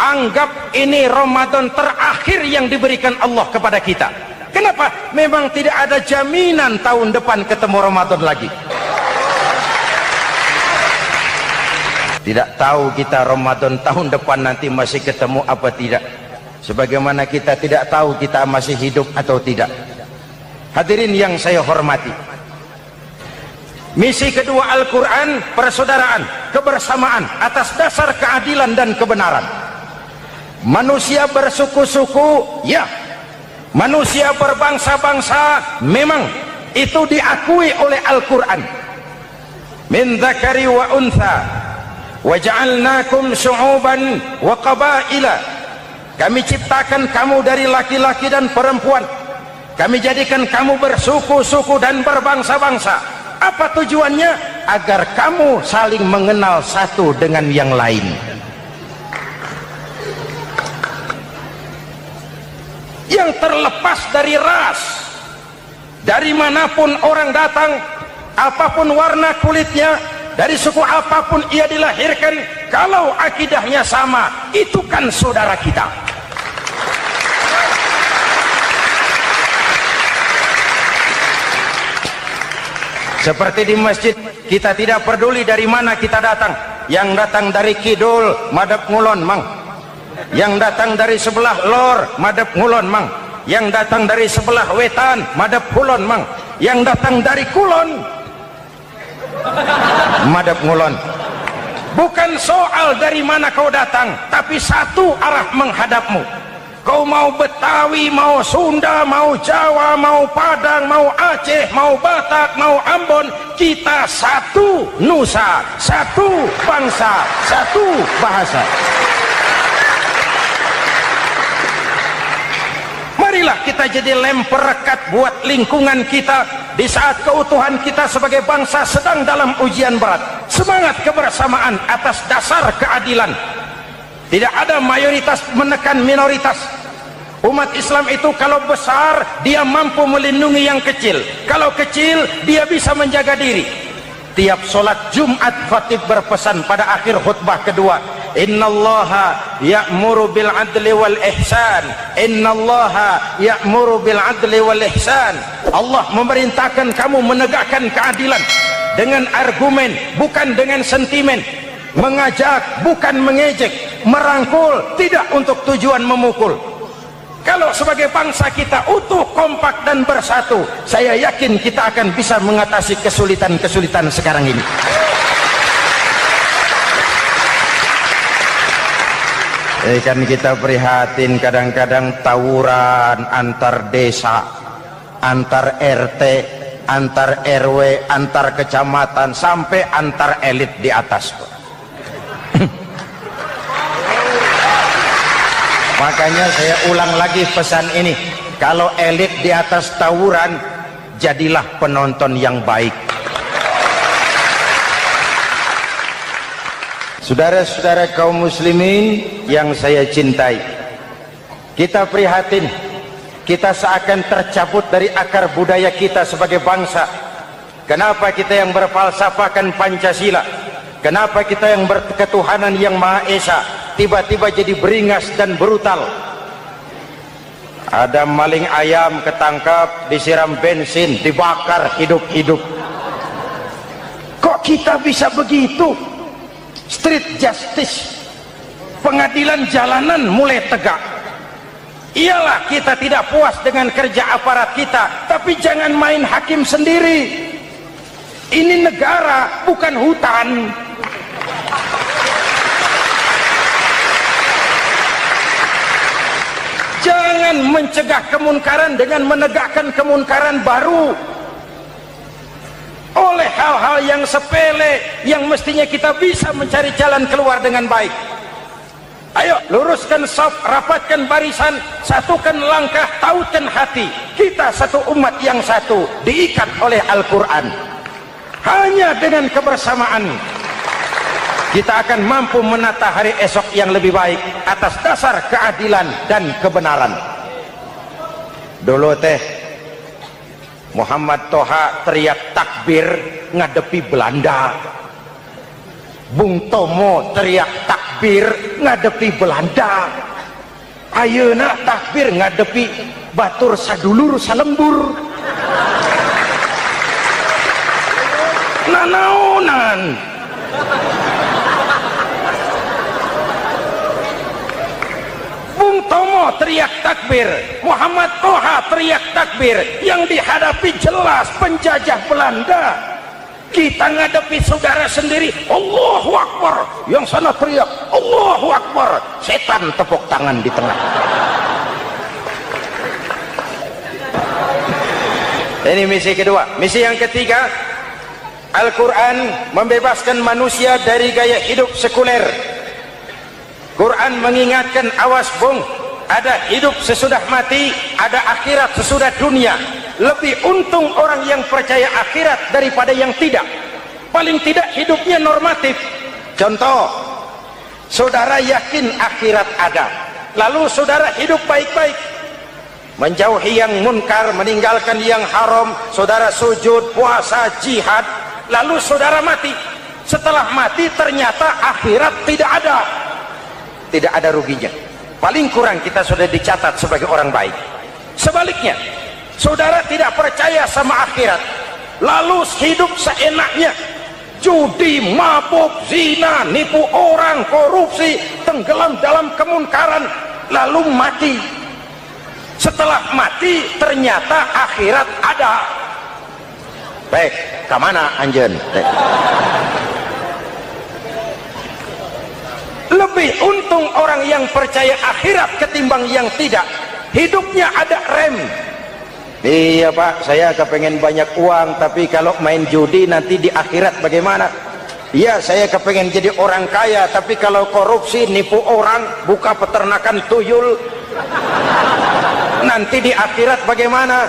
anggap ini Ramadan terakhir yang diberikan Allah kepada kita. Kenapa? Memang tidak ada jaminan tahun depan ketemu Ramadan lagi. Tidak tahu kita Ramadan tahun depan nanti masih ketemu apa tidak. Sebagaimana kita tidak tahu kita masih hidup atau tidak. Hadirin yang saya hormati, misi kedua Al-Quran, persaudaraan, kebersamaan atas dasar keadilan dan kebenaran. Manusia bersuku-suku, ya. Manusia berbangsa-bangsa, memang itu diakui oleh Al-Quran. Min dzakari wa untha wa ja'alnakum syu'uban wa qabaila. Kami ciptakan kamu dari laki-laki dan perempuan. Kami jadikan kamu bersuku-suku dan berbangsa-bangsa. Apa tujuannya? Agar kamu saling mengenal satu dengan yang lain. Yang terlepas dari ras, dari manapun orang datang, apapun warna kulitnya, dari suku apapun ia dilahirkan, kalau akidahnya sama, itu kan saudara kita. Seperti di masjid, kita tidak peduli dari mana kita datang. Yang datang dari kidul, madhab ngulon mang. Yang datang dari sebelah lor, madhab ngulon mang. Yang datang dari sebelah wetan, madhab kulon mang. Yang datang dari kulon, madhab ngulon. Bukan soal dari mana kau datang, tapi satu arah menghadapmu. Kau mau Betawi, mau Sunda, mau Jawa, mau Padang, mau Aceh, mau Batak, mau Ambon, kita satu nusa, satu bangsa, satu bahasa. Marilah kita jadi lem perekat buat lingkungan kita di saat keutuhan kita sebagai bangsa sedang dalam ujian berat. Semangat kebersamaan atas dasar keadilan. Tidak ada mayoritas menekan minoritas. Umat Islam itu kalau besar, dia mampu melindungi yang kecil. Kalau kecil, dia bisa menjaga diri. Tiap sholat Jumat, khatib berpesan pada akhir khutbah kedua, innallaha ya'muru bil adli wal ihsan. Innallaha ya'muru bil adli wal ihsan. Allah memerintahkan kamu menegakkan keadilan dengan argumen, bukan dengan sentimen. Mengajak, bukan mengejek. Merangkul, tidak untuk tujuan memukul. Kalau sebagai bangsa kita utuh, kompak dan bersatu, saya yakin kita akan bisa mengatasi kesulitan-kesulitan sekarang ini. Kan kita prihatin kadang-kadang tawuran antar desa, antar RT, antar RW, antar kecamatan, sampai antar elit di atas. Makanya saya ulang lagi pesan ini, kalau elit di atas tawuran, jadilah penonton yang baik. Saudara-saudara kaum muslimin yang saya cintai, kita prihatin, kita seakan tercabut dari akar budaya kita sebagai bangsa. Kenapa kita yang berfalsafahkan Pancasila, kenapa kita yang berketuhanan yang Maha Esa tiba-tiba jadi beringas dan brutal? Ada maling ayam ketangkap, disiram bensin, dibakar hidup-hidup. Kok kita bisa begitu? Street justice, pengadilan jalanan mulai tegak. Iyalah kita tidak puas dengan kerja aparat kita, tapi jangan main hakim sendiri. Ini negara, bukan hutan. Jangan mencegah kemunkaran dengan menegakkan kemunkaran baru. Oleh hal-hal yang sepele yang mestinya kita bisa mencari jalan keluar dengan baik. Ayo luruskan saf, rapatkan barisan, satukan langkah, tautkan hati. Kita satu umat yang satu, diikat oleh Al-Quran. Hanya dengan kebersamaan kita akan mampu menata hari esok yang lebih baik atas dasar keadilan dan kebenaran. Dulu teh Muhammad Toha teriak takbir ngadepi Belanda. Bung Tomo teriak takbir takbir ngadepi Belanda, ayeuna takbir ngadepi batur sadulur salembur. Nanaonan Bung Tomo teriak takbir, Muhammad Toha teriak takbir, yang dihadapi jelas penjajah Belanda. Kita ngadepi saudara sendiri, Allahu Akbar, yang sana teriak Allahu Akbar, setan tepuk tangan di tengah. Ini misi kedua. Misi yang ketiga, Al-Quran membebaskan manusia dari gaya hidup sekuler. Quran mengingatkan, awas bung, ada hidup sesudah mati, ada akhirat sesudah dunia. Lebih untung orang yang percaya akhirat daripada yang tidak. Paling tidak hidupnya normatif. Contoh, saudara yakin akhirat ada, lalu saudara hidup baik-baik, menjauhi yang munkar, meninggalkan yang haram, saudara sujud, puasa, jihad, lalu saudara mati. Setelah mati ternyata akhirat tidak ada ruginya. Paling kurang kita sudah dicatat sebagai orang baik. Sebaliknya, saudara tidak percaya sama akhirat, lalu hidup seenaknya, judi, mabuk, zina, nipu orang, korupsi, tenggelam dalam kemunkaran, lalu mati. Setelah mati ternyata akhirat ada. Baik, kemana anjen? Lebih untung orang yang percaya akhirat ketimbang yang tidak. Hidupnya ada rem. Iya pak, saya kepengen banyak uang, tapi kalau main judi nanti di akhirat bagaimana? Iya, saya kepengen jadi orang kaya, tapi kalau korupsi, nipu orang, buka peternakan tuyul, nanti di akhirat bagaimana?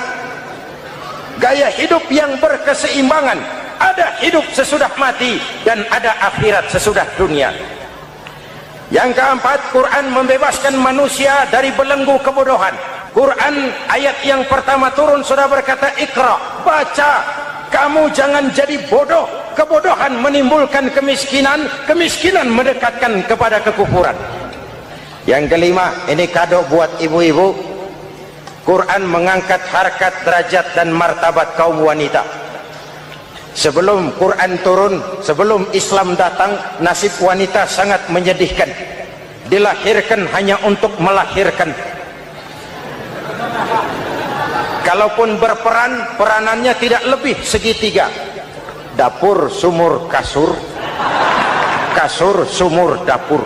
Gaya hidup yang berkeseimbangan, ada hidup sesudah mati dan ada akhirat sesudah dunia. Yang keempat, Quran membebaskan manusia dari belenggu kebodohan. Quran ayat yang pertama turun sudah berkata, Iqra, baca, kamu jangan jadi bodoh. Kebodohan menimbulkan kemiskinan, kemiskinan mendekatkan kepada kekufuran. Yang kelima, ini kado buat ibu-ibu, Quran mengangkat harkat, derajat dan martabat kaum wanita. Sebelum Quran turun, sebelum Islam datang, nasib wanita sangat menyedihkan. Dilahirkan hanya untuk melahirkan. Kalaupun berperan, peranannya tidak lebih segitiga. Dapur, sumur, kasur. Kasur, sumur, dapur.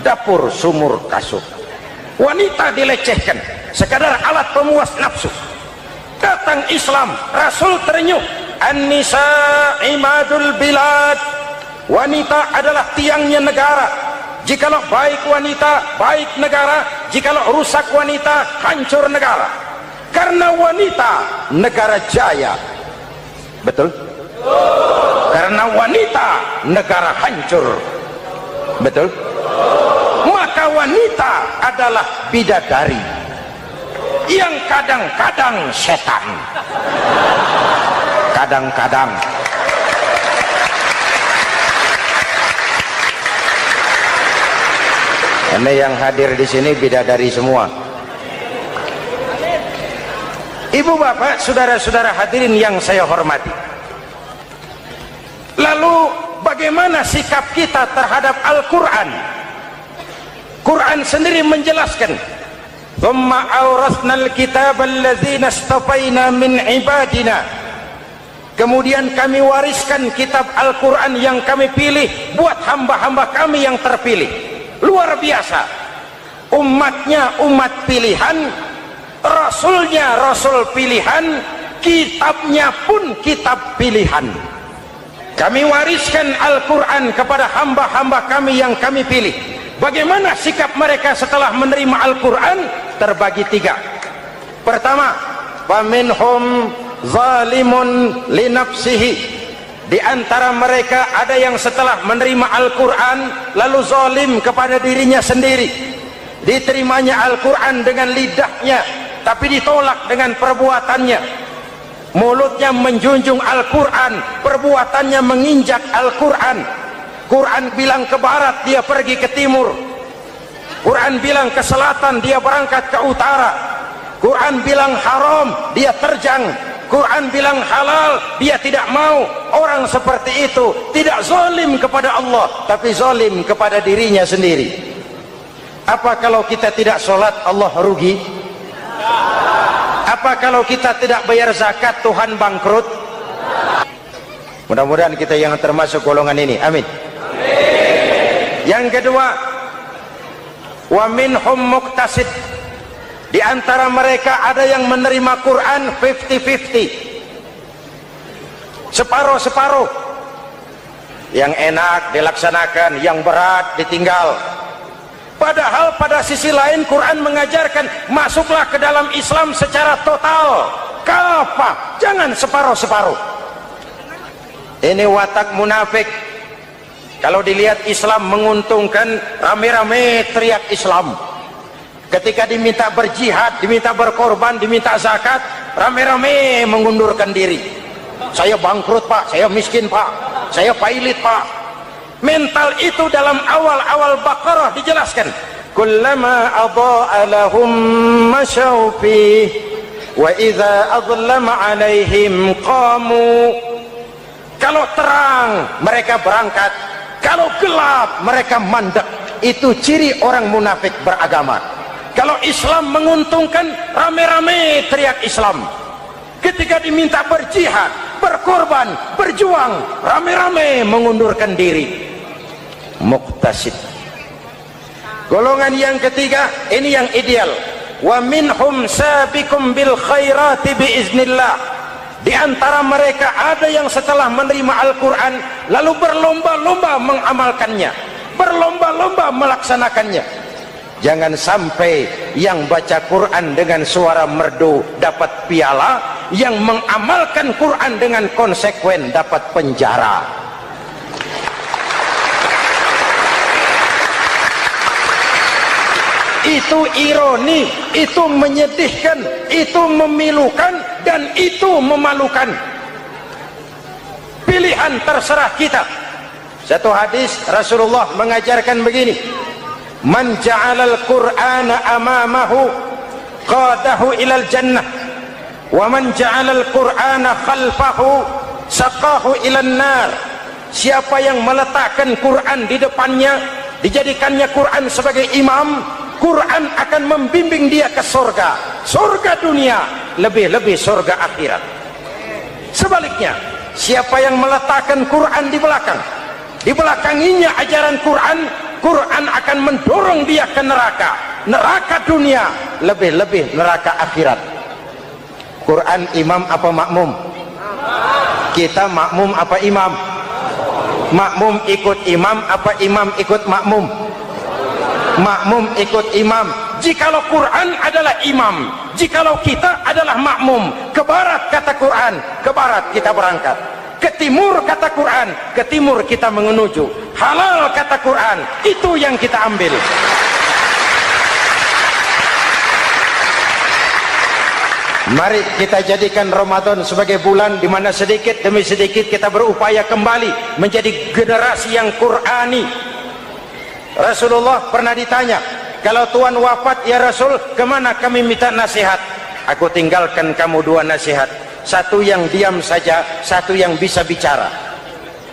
Dapur, sumur, kasur. Wanita dilecehkan, sekadar alat pemuas nafsu. Datang Islam, Rasul terenyuh, An-nisa imadul bilad, wanita adalah tiangnya negara. Jikalau baik wanita, baik negara. Jikalau rusak wanita, hancur negara. Karena wanita, negara jaya. Betul? Karena wanita, negara hancur. Betul? Maka wanita adalah bidadari yang kadang-kadang setan, kadang-kadang. Ini yang hadir di sini bidadari semua. Ibu bapak, saudara-saudara hadirin yang saya hormati. Lalu bagaimana sikap kita terhadap Al-Quran? Quran sendiri menjelaskan, "Tsumma awrasnal kitaba alladzina istafaina min ibadina." Kemudian kami wariskan kitab Al-Quran yang kami pilih buat hamba-hamba kami yang terpilih. Luar biasa. Umatnya umat pilihan, rasulnya rasul pilihan, kitabnya pun kitab pilihan. Kami wariskan Al-Quran kepada hamba-hamba kami yang kami pilih. Bagaimana sikap mereka setelah menerima Al-Quran? Terbagi tiga. Pertama, faminhum zalimun linafsihi. Di antara mereka ada yang setelah menerima Al-Quran lalu zalim kepada dirinya sendiri. Diterimanya Al-Quran dengan lidahnya, tapi ditolak dengan perbuatannya. Mulutnya menjunjung Al-Quran, perbuatannya menginjak Al-Quran. Quran bilang ke barat, dia pergi ke timur. Quran bilang ke selatan, dia berangkat ke utara. Quran bilang haram, dia terjang. Quran bilang halal, dia tidak mau. Orang seperti itu tidak zalim kepada Allah, tapi zalim kepada dirinya sendiri. Apa kalau kita tidak sholat, Allah rugi? Apa kalau kita tidak bayar zakat, Tuhan bangkrut? Mudah-mudahan kita yang termasuk golongan ini, amin. Yang kedua, wa minhum muqtasid. Di antara mereka ada yang menerima Quran 50-50, separuh-separuh. Yang enak dilaksanakan, yang berat ditinggal. Padahal pada sisi lain Quran mengajarkan masuklah ke dalam Islam secara total, kafah, jangan separuh-separuh. Ini watak munafik. Kalau dilihat Islam menguntungkan, rame-rame teriak Islam. Ketika diminta berjihad, diminta berkorban, diminta zakat, rame-rame mengundurkan diri. Saya bangkrut pak, saya miskin pak, saya pailit pak. Mental itu dalam awal-awal Baqarah dijelaskan. Kullama adha'a lahum masyaw fih wa idza adlama alaihim qamu. Kalau terang mereka berangkat, kalau gelap mereka mandek. Itu ciri orang munafik beragama. Kalau Islam menguntungkan, rame-rame teriak Islam. Ketika diminta berjihad, berkorban, berjuang, rame-rame mengundurkan diri. Muqtasid. Golongan yang ketiga, ini yang ideal. Wa minhum sabiqum bil khairati biiznillah. Di antara mereka ada yang setelah menerima Al-Quran lalu berlomba-lomba mengamalkannya, berlomba-lomba melaksanakannya. Jangan sampai yang baca Quran dengan suara merdu dapat piala, yang mengamalkan Quran dengan konsekuen dapat penjara. Itu ironi, itu menyedihkan, itu memilukan, dan itu memalukan. Pilihan terserah kita. Satu hadis Rasulullah mengajarkan begini: Man ja'alal Qur'ana amamahu qadahu ilal jannah, wa man ja'alal Qur'ana khalfahu saqahu ilan nar. Siapa yang meletakkan Quran di depannya, dijadikannya Quran sebagai imam, Quran akan membimbing dia ke surga, surga dunia, lebih-lebih surga akhirat. Sebaliknya, siapa yang meletakkan Quran di belakang, dibelakanginya ajaran Quran, Quran akan mendorong dia ke neraka, neraka dunia, lebih-lebih neraka akhirat. Quran imam apa makmum? Kita makmum apa imam? Makmum ikut imam apa imam ikut makmum? Makmum ikut imam. Jikalau Quran adalah imam, jikalau kita adalah makmum. Ke barat kata Quran, ke barat kita berangkat. Ke timur kata Quran, ke timur kita menuju. Halal kata Quran, itu yang kita ambil. Mari kita jadikan Ramadan sebagai bulan di mana sedikit demi sedikit kita berupaya kembali menjadi generasi yang Qurani. Rasulullah pernah ditanya, kalau Tuhan wafat ya Rasul, kemana kami minta nasihat? Aku tinggalkan kamu dua nasihat. Satu yang diam saja, satu yang bisa bicara.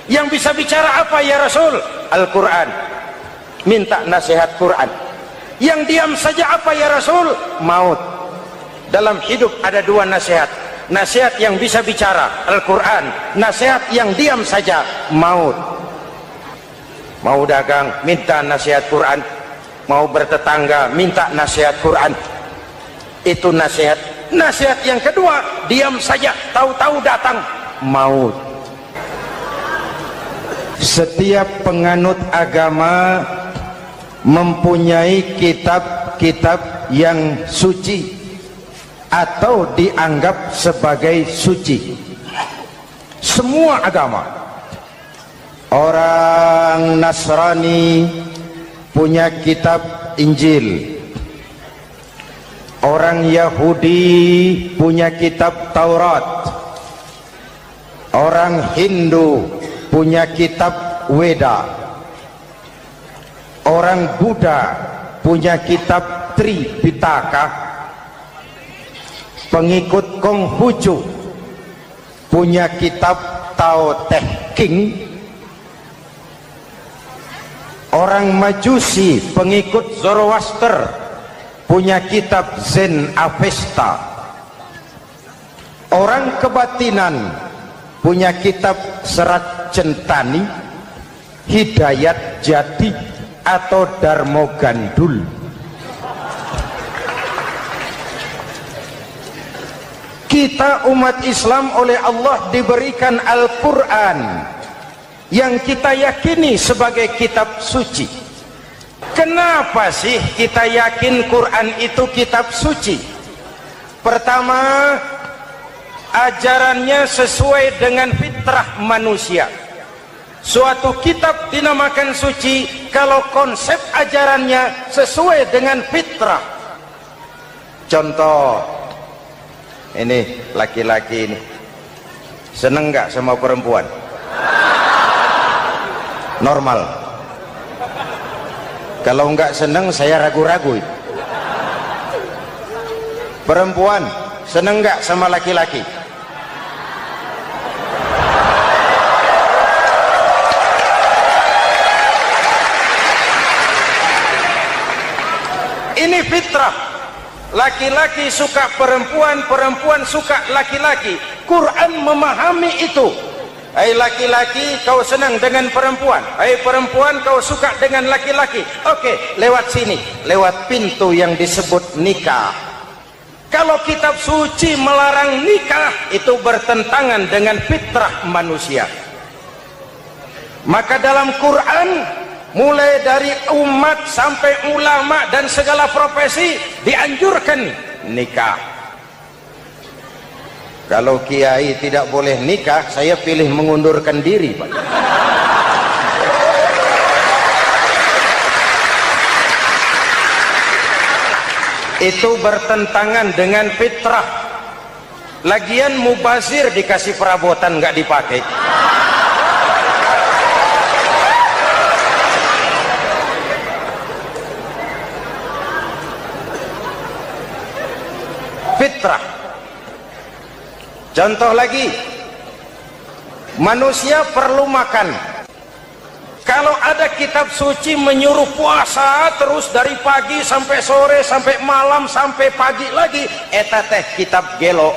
Yang bisa bicara apa ya Rasul? Al-Quran. Minta nasihat Quran. Yang diam saja apa ya Rasul? Maut. Dalam hidup ada dua nasihat. Nasihat yang bisa bicara, Al-Quran. Nasihat yang diam saja, maut. Mau dagang, minta nasihat Quran. Mau bertetangga, minta nasihat Quran. Itu nasihat. Nasihat yang kedua, diam saja, tahu-tahu datang maut. Setiap penganut agama mempunyai kitab-kitab yang suci atau dianggap sebagai suci. Semua agama. Orang Nasrani punya kitab Injil. Orang Yahudi punya kitab Taurat. Orang Hindu punya kitab Weda. Orang Buddha punya kitab Tripitaka, pengikut Konghucu punya kitab Tao Te Ching, orang Majusi pengikut Zoroaster punya kitab Zen Avesta, orang kebatinan punya kitab Serat Centani, Hidayat Jati atau Darmo Gandul. Kita umat Islam oleh Allah diberikan Al-Quran yang kita yakini sebagai kitab suci. Kenapa sih kita yakin Quran itu kitab suci? Pertama, ajarannya sesuai dengan fitrah manusia. Suatu kitab dinamakan suci kalau konsep ajarannya sesuai dengan fitrah. Contoh, ini laki-laki ini seneng nggak sama perempuan? Normal. Kalau nggak seneng saya ragu-ragu. Perempuan seneng nggak sama laki-laki? Ini fitrah. Laki-laki suka perempuan, perempuan suka laki-laki. Quran memahami itu. Hai laki-laki, kau senang dengan perempuan. Hai perempuan, kau suka dengan laki-laki. Oke, lewat sini, lewat pintu yang disebut nikah. Kalau kitab suci melarang nikah, itu bertentangan dengan fitrah manusia. Maka dalam Quran, mulai dari umat sampai ulama dan segala profesi dianjurkan nikah. Kalau kiai tidak boleh nikah, saya pilih mengundurkan diri, Pak. Itu bertentangan dengan fitrah. Lagian mubazir dikasih perabotan nggak dipakai. Fitrah. Contoh lagi, manusia perlu makan. Kalau ada kitab suci menyuruh puasa terus dari pagi sampai sore sampai malam sampai pagi lagi, eta teh kitab gelo.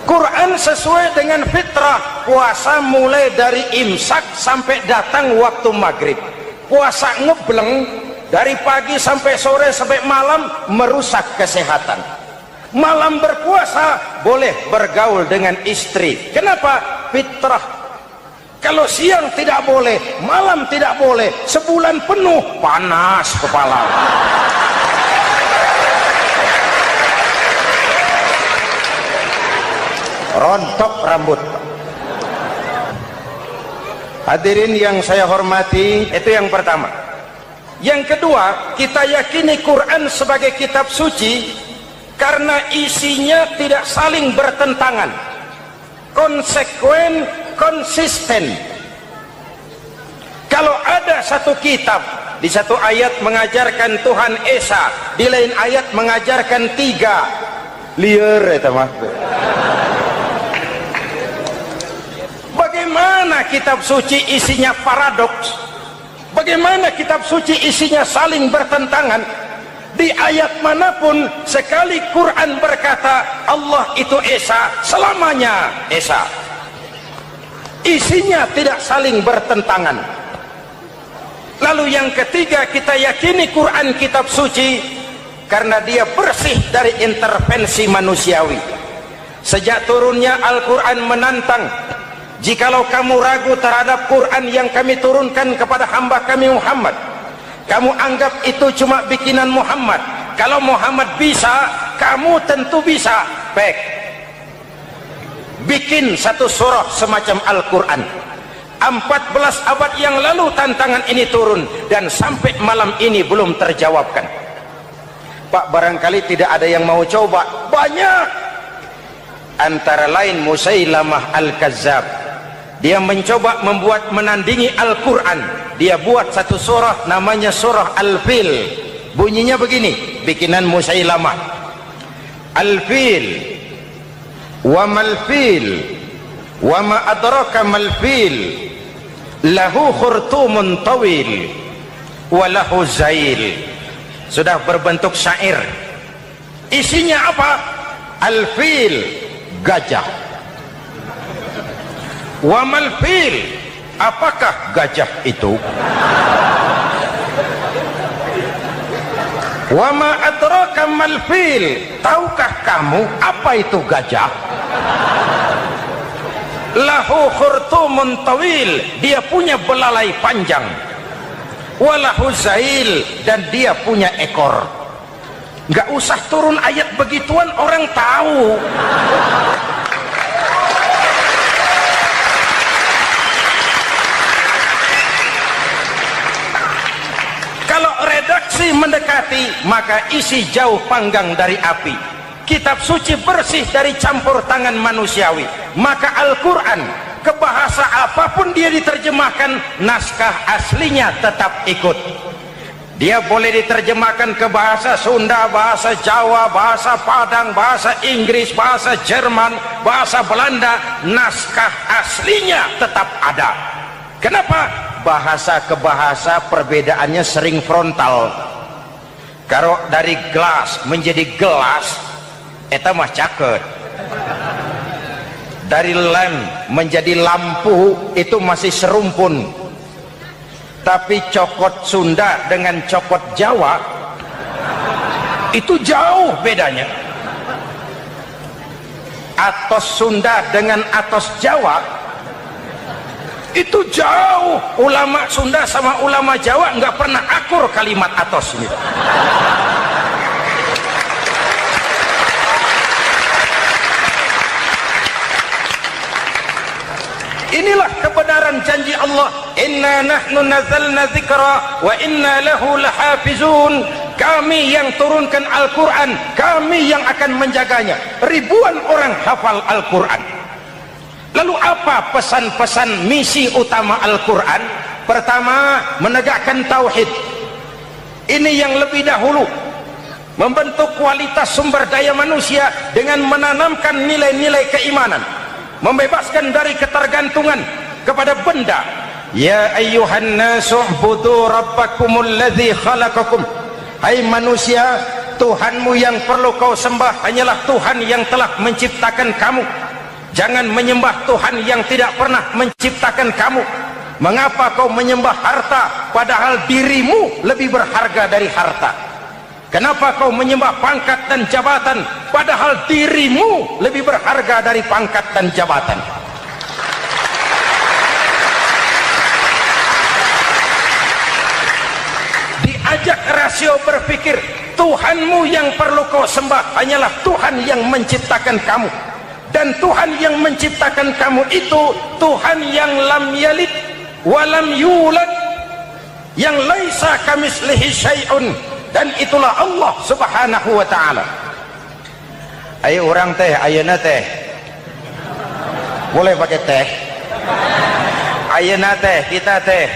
Quran sesuai dengan fitrah. Puasa mulai dari imsak sampai datang waktu maghrib. Puasa ngebleng dari pagi sampai sore sampai malam merusak kesehatan. Malam berpuasa boleh bergaul dengan istri. Kenapa? Fitrah. Kalau siang tidak boleh, malam tidak boleh, sebulan penuh panas kepala. Rontok rambut. Hadirin yang saya hormati, itu yang pertama. Yang kedua, kita yakini Quran sebagai kitab suci karena isinya tidak saling bertentangan, konsekuen, konsisten. Kalau ada satu kitab, di satu ayat mengajarkan Tuhan Esa, di lain ayat mengajarkan tiga, liar itu mah. Bagaimana kitab suci isinya paradoks? Bagaimana kitab suci isinya saling bertentangan? Di ayat manapun sekali Quran berkata Allah itu Esa, selamanya Esa. Isinya tidak saling bertentangan. Lalu yang ketiga, kita yakini Quran kitab suci karena dia bersih dari intervensi manusiawi. Sejak turunnya Al-Quran menantang, jikalau kamu ragu terhadap Quran yang kami turunkan kepada hamba kami Muhammad, kamu anggap itu cuma bikinan Muhammad. Kalau Muhammad bisa, kamu tentu bisa. Baik, bikin satu surah semacam Al-Quran. 14 abad yang lalu tantangan ini turun dan sampai malam ini belum terjawabkan. Pak, barangkali tidak ada yang mau coba. Banyak. antara lain Musailamah Al-Kazzab. Dia mencoba membuat menandingi Al-Quran. Dia buat satu surah namanya surah Al-Fil. Bunyinya begini, bikinan Musailamah. Al-Fil wa mal-fil wa ma adraka mal-fil lahu khurtumun tawil wa lahu zail. Sudah berbentuk syair. Isinya apa? Al-Fil, gajah. Wa mal-fil, apakah gajah itu? Wa ma adraka mal-fil, tahukah kamu apa itu gajah? Lahu khurtumun tawil, dia punya belalai panjang. Wa lahu zail, dan dia punya ekor. Nggak usah turun ayat begituan, orang tahu. Kalau redaksi mendekati, maka isi jauh panggang dari api. Kitab suci bersih dari campur tangan manusiawi. Maka Al-Quran, ke bahasa apapun dia diterjemahkan, naskah aslinya tetap ikut. Dia boleh diterjemahkan ke bahasa Sunda, bahasa Jawa, bahasa Padang, bahasa Inggris, bahasa Jerman, bahasa Belanda, naskah aslinya tetap ada. Kenapa? Bahasa ke bahasa perbedaannya sering frontal. Kalau dari gelas menjadi gelas, eta mah caket. Dari lem menjadi lampu, itu masih serumpun. Tapi cokot Sunda dengan cokot Jawa itu jauh bedanya. Atos Sunda dengan atos Jawa itu jauh. Ulama Sunda sama ulama Jawa nggak pernah akur kalimat atos ini. Inilah kebenaran janji Allah, inna nahnu nazzalna dzikra wa inna lahu lahafizun. Kami yang turunkan Al-Quran, kami yang akan menjaganya. Ribuan orang hafal Al-Quran. Lalu apa pesan-pesan misi utama Al-Quran? Pertama, menegakkan tauhid. Ini yang lebih dahulu, membentuk kualitas sumber daya manusia dengan menanamkan nilai-nilai keimanan, membebaskan dari ketergantungan kepada benda. Ya ayyuhan nasu ubudu rabbakumul ladzi khalaqakum. Hai manusia, Tuhanmu yang perlu kau sembah hanyalah Tuhan yang telah menciptakan kamu. Jangan menyembah Tuhan yang tidak pernah menciptakan kamu. Mengapa kau menyembah harta padahal dirimu lebih berharga dari harta? Kenapa kau menyembah pangkat dan jabatan padahal dirimu lebih berharga dari pangkat dan jabatan? Diajak rasio berpikir, Tuhanmu yang perlu kau sembah hanyalah Tuhan yang menciptakan kamu. Dan Tuhan yang menciptakan kamu itu Tuhan yang lam yalid wa lam yulad, yang laisa kamislihi syai'un. Dan itulah Allah subhanahu wa ta'ala. Ayo orang teh, ayeuna teh boleh pakai teh. Ayeuna teh, kita teh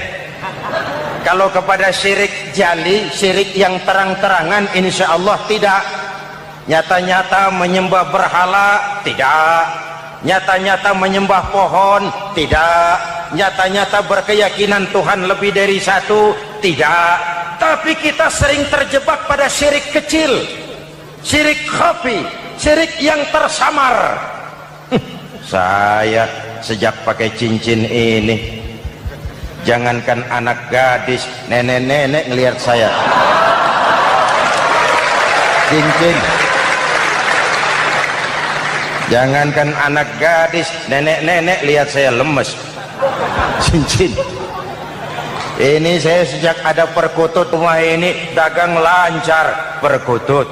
kalau kepada syirik jali, syirik yang terang-terangan, insya Allah tidak. Nyata-nyata menyembah berhala, tidak. Nyata-nyata menyembah pohon, tidak. Nyata-nyata berkeyakinan Tuhan lebih dari satu, tidak. Tapi kita sering terjebak pada syirik kecil, syirik khafi, syirik yang tersamar. Saya sejak pakai cincin ini, jangankan anak gadis, nenek-nenek ngelihat saya cincin. Jangankan anak gadis, nenek-nenek lihat saya lemes cincin. Ini saya sejak ada perkutut rumah ini dagang lancar perkutut.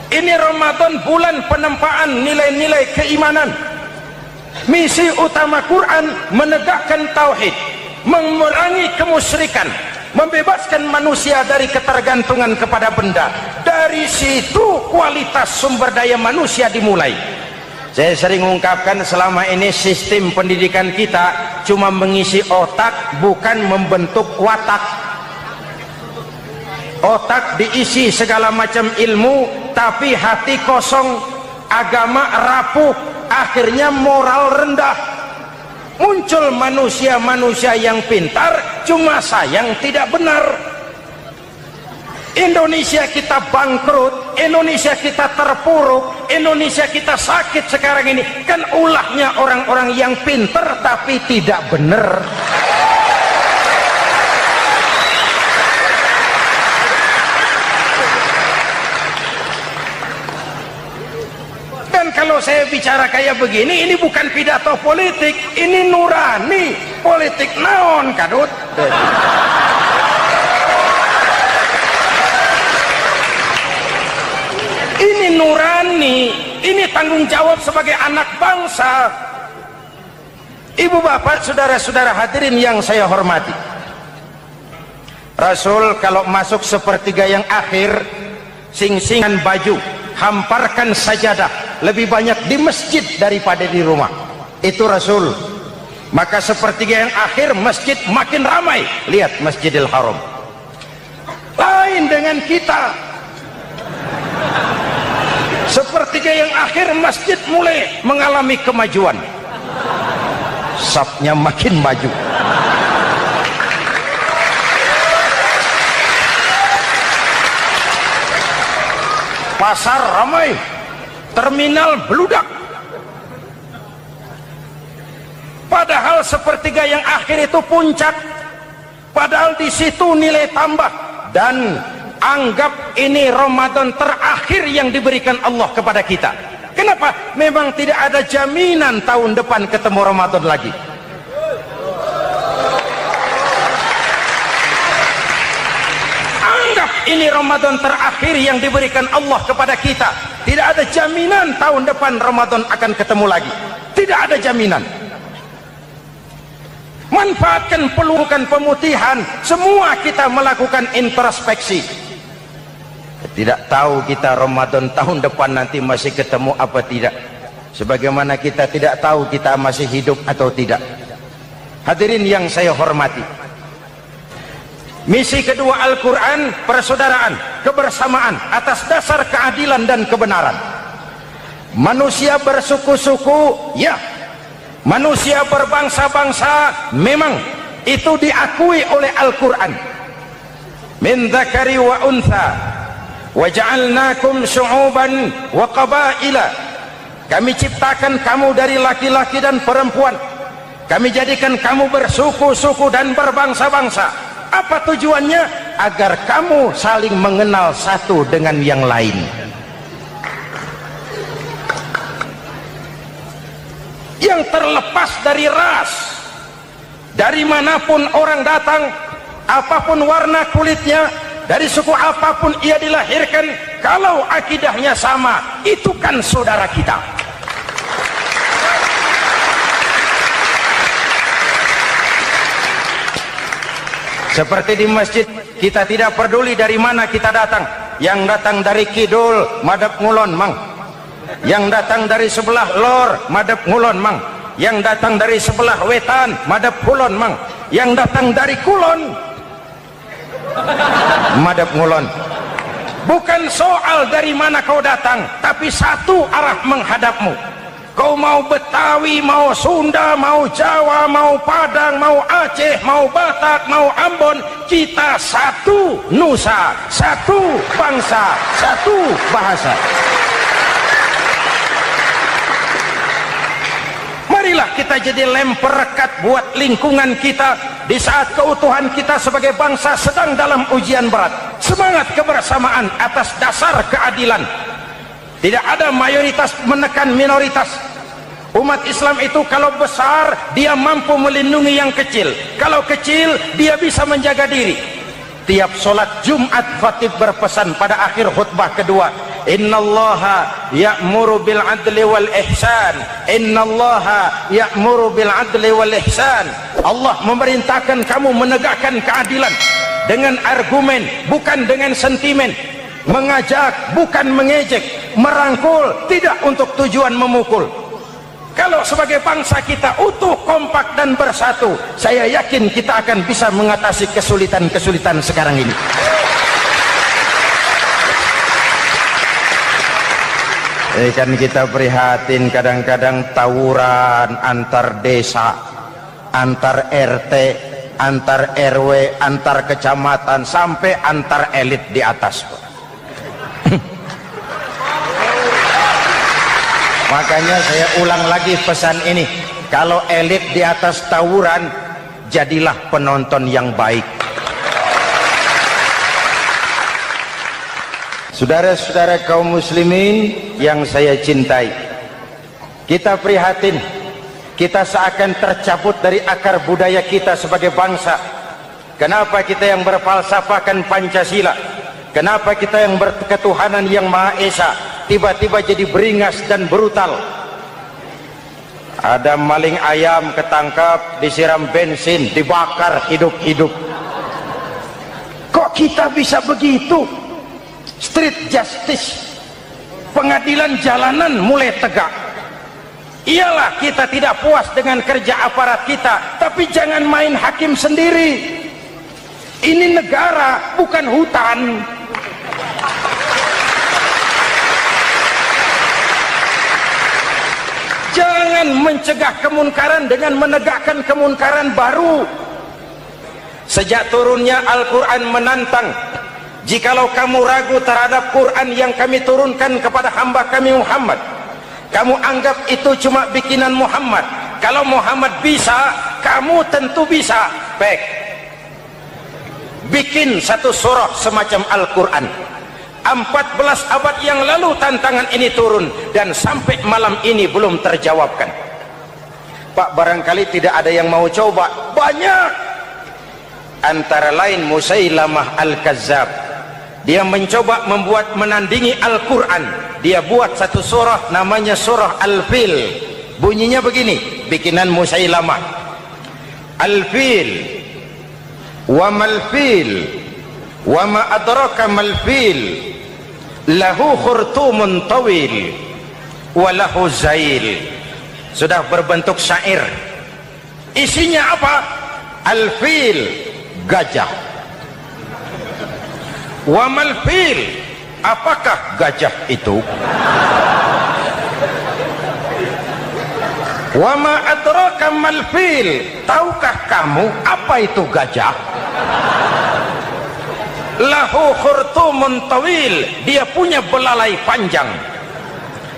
Ini Ramadan, bulan penempaan nilai-nilai keimanan. Misi utama Quran menegakkan tauhid, mengurangi kemusyrikan, membebaskan manusia dari ketergantungan kepada benda. Dari situ kualitas sumber daya manusia dimulai. Saya sering mengungkapkan selama ini sistem pendidikan kita cuma mengisi otak, bukan membentuk watak. Otak diisi segala macam ilmu, tapi hati kosong, agama rapuh, akhirnya moral rendah. Muncul manusia-manusia yang pintar, cuma sayang tidak benar. Indonesia kita bangkrut, Indonesia kita terpuruk, Indonesia kita sakit sekarang ini, kan ulahnya orang-orang yang pintar tapi tidak benar. Kalau saya bicara kayak begini, ini bukan pidato politik, ini nurani. Politik naon kadut. Ini nurani, ini tanggung jawab sebagai anak bangsa. Ibu bapak, saudara-saudara hadirin yang saya hormati, Rasul kalau masuk sepertiga yang akhir, sing-singan baju, hamparkan sajadah, lebih banyak di masjid daripada di rumah. Itu Rasul. Maka sepertiga yang akhir masjid makin ramai. Lihat Masjidil Haram. Lain dengan kita. Sepertiga yang akhir masjid mulai mengalami kemajuan. Safnya makin maju. Pasar ramai, terminal beludak. Padahal sepertiga yang akhir itu puncak, padahal di situ nilai tambah. Dan anggap ini Ramadan terakhir yang diberikan Allah kepada kita. Kenapa? Memang tidak ada jaminan tahun depan ketemu Ramadan lagi. Ini Ramadan terakhir yang diberikan Allah kepada kita. Tidak ada jaminan tahun depan Ramadan akan ketemu lagi. Tidak ada jaminan. Manfaatkan pelukan pemutihan. Semua kita melakukan introspeksi. Tidak tahu kita Ramadan tahun depan nanti masih ketemu apa tidak. Sebagaimana kita tidak tahu kita masih hidup atau tidak. Hadirin yang saya hormati, misi kedua Al-Quran, persaudaraan, kebersamaan atas dasar keadilan dan kebenaran. Manusia bersuku-suku, ya. Manusia berbangsa-bangsa, memang itu diakui oleh Al-Quran. Min dzakari wa untha wa ja'alnakum syu'uban wa qabaila. Kami ciptakan kamu dari laki-laki dan perempuan. Kami jadikan kamu bersuku-suku dan berbangsa-bangsa. Apa tujuannya? Agar kamu saling mengenal satu dengan yang lain. Yang terlepas dari ras, dari manapun orang datang, apapun warna kulitnya, dari suku apapun ia dilahirkan, kalau akidahnya sama, itu kan saudara kita. Seperti di masjid, kita tidak peduli dari mana kita datang. Yang datang dari kidul, madhab ngulon mang. Yang datang dari sebelah lor, madhab ngulon mang. Yang datang dari sebelah wetan, madhab kulon mang. Yang datang dari kulon, madhab ngulon. Bukan soal dari mana kau datang, tapi satu arah menghadapmu. Kau mau Betawi, mau Sunda, mau Jawa, mau Padang, mau Aceh, mau Batak, mau Ambon, kita satu nusa, satu bangsa, satu bahasa. Marilah kita jadi lem perekat buat lingkungan kita di saat keutuhan kita sebagai bangsa sedang dalam ujian berat. Semangat kebersamaan atas dasar keadilan. Tidak ada mayoritas menekan minoritas. Umat Islam itu kalau besar, dia mampu melindungi yang kecil. Kalau kecil, dia bisa menjaga diri. Tiap sholat Jumat, khatib berpesan pada akhir khutbah kedua, innallaha ya'muru bil adli wal ihsan. Innallaha ya'muru bil adli wal ihsan. Allah memerintahkan kamu menegakkan keadilan dengan argumen, bukan dengan sentimen, mengajak, bukan mengejek, merangkul, tidak untuk tujuan memukul. Kalau sebagai bangsa kita utuh, kompak dan bersatu, saya yakin kita akan bisa mengatasi kesulitan-kesulitan sekarang ini. Kan kita prihatin kadang-kadang tawuran antar desa, antar RT, antar RW, antar kecamatan, sampai antar elit di atas. Makanya saya ulang lagi pesan ini, kalau elit di atas tawuran, jadilah penonton yang baik. Saudara-saudara kaum muslimin yang saya cintai, kita prihatin, kita seakan tercabut dari akar budaya kita sebagai bangsa. Kenapa kita yang berfalsafahkan Pancasila, kenapa kita yang berketuhanan yang Maha Esa tiba-tiba jadi beringas dan brutal? Ada maling ayam ketangkap, disiram bensin, dibakar hidup-hidup. Kok kita bisa begitu? Street justice, pengadilan jalanan mulai tegak. Iyalah kita tidak puas dengan kerja aparat kita, tapi jangan main hakim sendiri. Ini negara, bukan hutan. Jangan mencegah kemunkaran dengan menegakkan kemunkaran baru. Sejak turunnya Al-Quran menantang, jikalau kamu ragu terhadap Quran yang kami turunkan kepada hamba kami Muhammad, kamu anggap itu cuma bikinan Muhammad. Kalau Muhammad bisa, kamu tentu bisa. Baik, bikin satu surah semacam Al-Quran. 14 abad yang lalu tantangan ini turun, dan sampai malam ini belum terjawabkan. Pak, barangkali tidak ada yang mau coba. Banyak. Antara lain Musailamah Al-Kazzab, dia mencoba membuat menandingi Al-Quran. Dia buat satu surah namanya surah Al-Fil. Bunyinya begini, bikinan Musailamah. Al-Fil, wa mal-fil, wa ma adraka mal-fil, lahu khurtumun tawil, wa lahu zail. Sudah berbentuk syair. Isinya apa? Al-Fil, gajah. Wa mal-fil, apakah gajah itu? Wa ma adraka mal-fil, tahukah kamu apa itu gajah? Lahu khurtumun tawil, dia punya belalai panjang.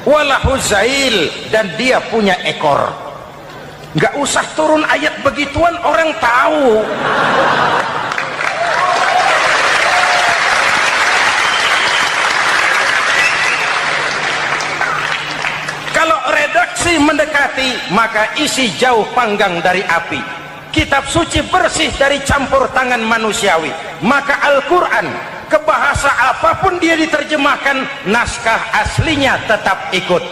Wa lahu zail, dan dia punya ekor. Nggak usah turun ayat begituan, orang tahu. Kalau redaksi mendekati, maka isi jauh panggang dari api. Kitab suci bersih dari campur tangan manusiawi. Maka Al-Quran, ke bahasa apapun dia diterjemahkan, naskah aslinya tetap ikut.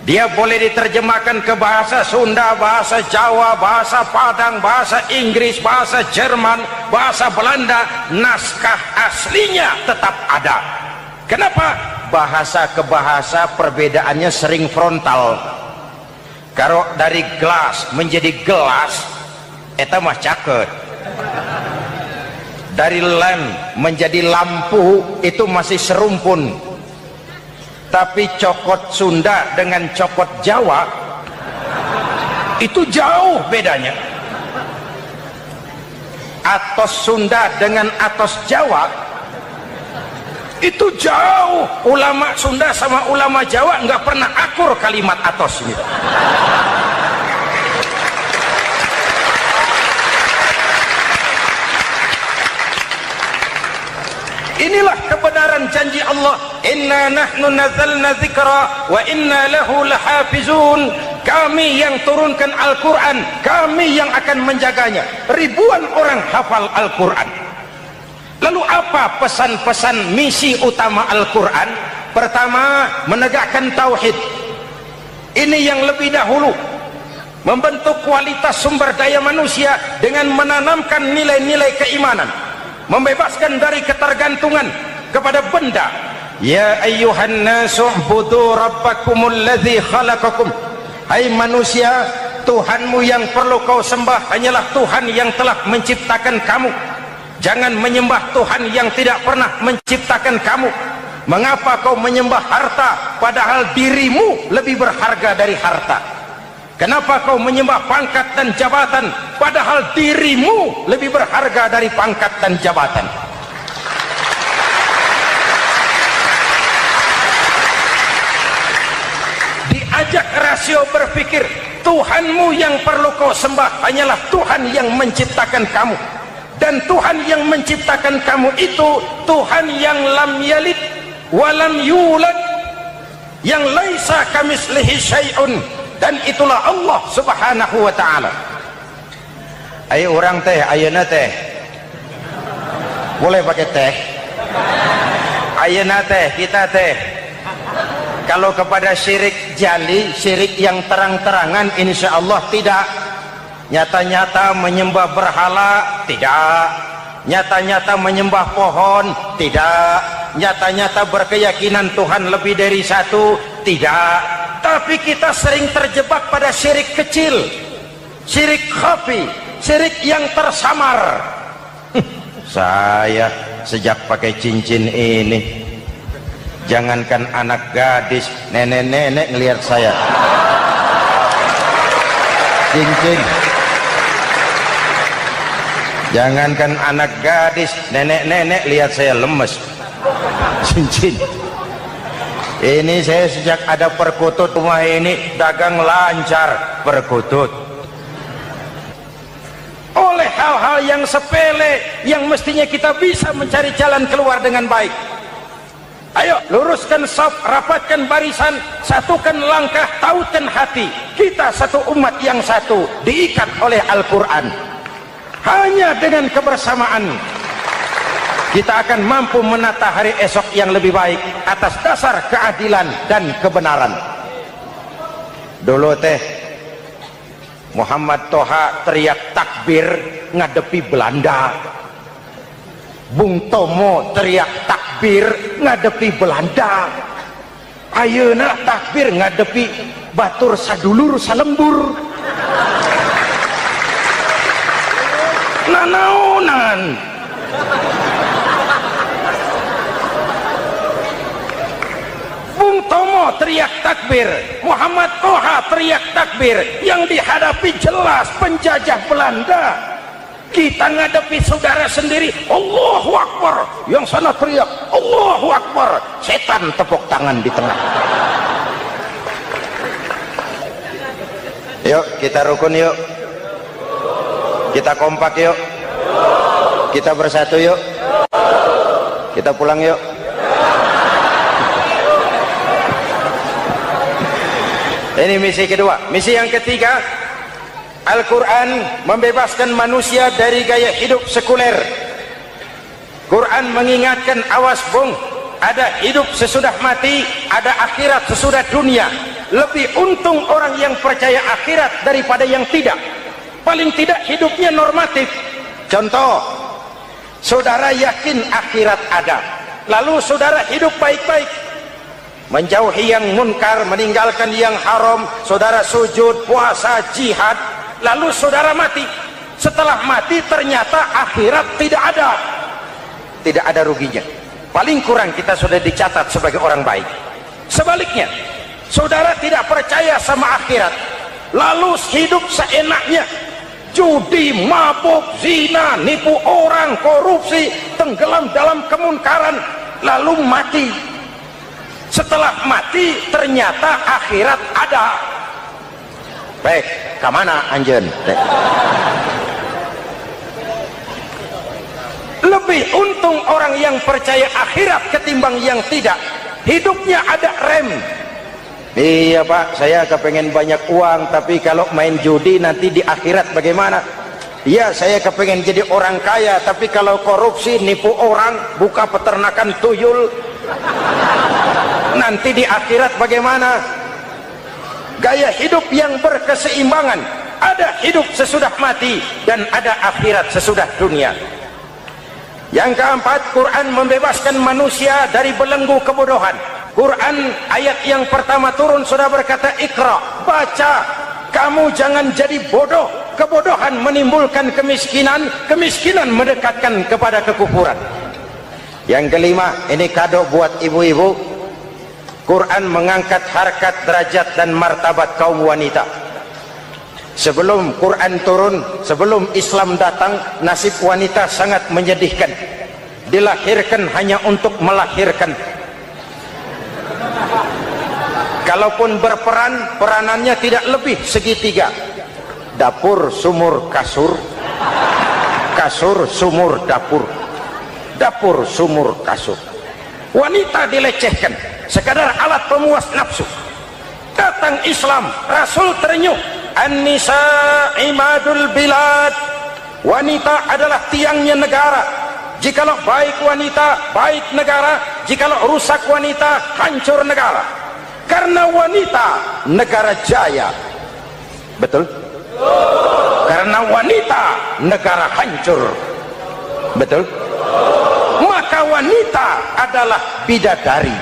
Dia boleh diterjemahkan ke bahasa Sunda, bahasa Jawa, bahasa Padang, bahasa Inggris, bahasa Jerman, bahasa Belanda, naskah aslinya tetap ada. Kenapa? Bahasa ke bahasa perbedaannya sering frontal. Kalau dari gelas menjadi gelas, eta mah caket. Dari lamp menjadi lampu, itu masih serumpun. Tapi cokot Sunda dengan cokot Jawa, itu jauh bedanya. Atos Sunda dengan atos Jawa, itu jauh. Ulama Sunda sama ulama Jawa nggak pernah akur kalimat atos ini. Inilah kebenaran janji Allah, inna nahnu nazzalna dzikra wa inna lahu lahafizun. Kami yang turunkan Al-Quran, kami yang akan menjaganya. Ribuan orang hafal Al-Quran. Lalu apa pesan-pesan misi utama Al-Quran? Pertama, menegakkan tauhid. Ini yang lebih dahulu. Membentuk kualitas sumber daya manusia dengan menanamkan nilai-nilai keimanan. membebaskan dari ketergantungan kepada benda. Ya ayyuhan nasu ubudu rabbakumul ladzi khalaqakum. Hai manusia, Tuhanmu yang perlu kau sembah hanyalah Tuhan yang telah menciptakan kamu. Jangan menyembah Tuhan yang tidak pernah menciptakan kamu. Mengapa kau menyembah harta padahal dirimu lebih berharga dari harta? Kenapa kau menyembah pangkat dan jabatan padahal dirimu lebih berharga dari pangkat dan jabatan? Diajak rasio berpikir, Tuhanmu yang perlu kau sembah hanyalah Tuhan yang menciptakan kamu. Dan Tuhan yang menciptakan kamu itu Tuhan yang lam yalid walam yulad, yang laisa kamislihi syai'un, dan itulah Allah subhanahu wa ta'ala. Ayo orang teh, ayeuna teh boleh pakai teh, ayeuna teh kita teh kalau kepada syirik jali, syirik yang terang-terangan, insya Allah tidak. Nyata-nyata menyembah berhala, tidak. Nyata-nyata menyembah pohon, tidak. Nyata-nyata berkeyakinan Tuhan lebih dari satu, tidak. Tapi kita sering terjebak pada syirik kecil, syirik khafi, syirik yang tersamar. Saya sejak pakai cincin ini, jangankan anak gadis, nenek-nenek ngelihat saya cincin. Jangankan anak gadis, nenek-nenek lihat saya lemes cincin. Ini saya sejak ada perkutut rumah ini dagang lancar perkutut. Oleh hal-hal yang sepele yang mestinya kita bisa mencari jalan keluar dengan baik. Ayo luruskan saf, rapatkan barisan, satukan langkah, tautkan hati. Kita satu umat yang satu, diikat oleh Al-Quran. Hanya dengan kebersamaan kita akan mampu menata hari esok yang lebih baik atas dasar keadilan dan kebenaran. Dulu teh Muhammad Toha teriak takbir ngadepi Belanda, Bung Tomo teriak takbir ngadepi Belanda, ayeuna takbir ngadepi batur sadulur salembur. Nanaonan Bung Tomo teriak takbir, Muhammad Toha teriak takbir, yang dihadapi jelas penjajah Belanda. Kita ngadepi saudara sendiri, Allahu Akbar, yang sana teriak Allahu Akbar, setan tepuk tangan di tengah. Yuk kita rukun, yuk kita kompak, yuk kita bersatu, yuk kita pulang, yuk. Ini misi kedua. Misi yang ketiga, Al-Quran membebaskan manusia dari gaya hidup sekuler. Quran mengingatkan, awas bung, ada hidup sesudah mati, ada akhirat sesudah dunia. Lebih untung orang yang percaya akhirat daripada yang tidak. Paling tidak hidupnya normatif. Contoh, saudara yakin akhirat ada, lalu saudara hidup baik-baik, menjauhi yang munkar, meninggalkan yang haram, saudara sujud, puasa, jihad, lalu saudara mati. Setelah mati ternyata akhirat tidak ada. Tidak ada ruginya. Paling kurang kita sudah dicatat sebagai orang baik. Sebaliknya, saudara tidak percaya sama akhirat, lalu hidup seenaknya, judi, mabuk, zina, nipu orang, korupsi, tenggelam dalam kemunkaran, lalu mati. Setelah mati ternyata akhirat ada. Baik, kemana anjen? Lebih untung orang yang percaya akhirat ketimbang yang tidak. Hidupnya ada rem. Iya pak, saya kepengen banyak uang, tapi kalau main judi nanti di akhirat bagaimana? Iya, saya kepengen jadi orang kaya, tapi kalau korupsi, nipu orang, buka peternakan tuyul, nanti di akhirat bagaimana? Gaya hidup yang berkeseimbangan, ada hidup sesudah mati dan ada akhirat sesudah dunia. Yang keempat, Quran membebaskan manusia dari belenggu kebodohan. Quran ayat yang pertama turun sudah berkata, Iqra, baca, kamu jangan jadi bodoh. Kebodohan menimbulkan kemiskinan, kemiskinan mendekatkan kepada kekufuran. Yang kelima, ini kado buat ibu-ibu, Quran mengangkat harkat, derajat dan martabat kaum wanita. Sebelum Quran turun, sebelum Islam datang, nasib wanita sangat menyedihkan. Dilahirkan hanya untuk melahirkan. Kalaupun berperan, peranannya tidak lebih segitiga. Dapur, sumur, kasur. Kasur, sumur, dapur. Dapur, sumur, kasur. Wanita dilecehkan, sekadar alat pemuas nafsu. Datang Islam, Rasul terenyuh. An-nisa imadul bilad. Wanita adalah tiangnya negara. Jikalau baik wanita, baik negara. Jikalau rusak wanita, hancur negara. Karena wanita, negara jaya. Betul? Karena wanita, negara hancur. Betul? Maka wanita adalah bidadari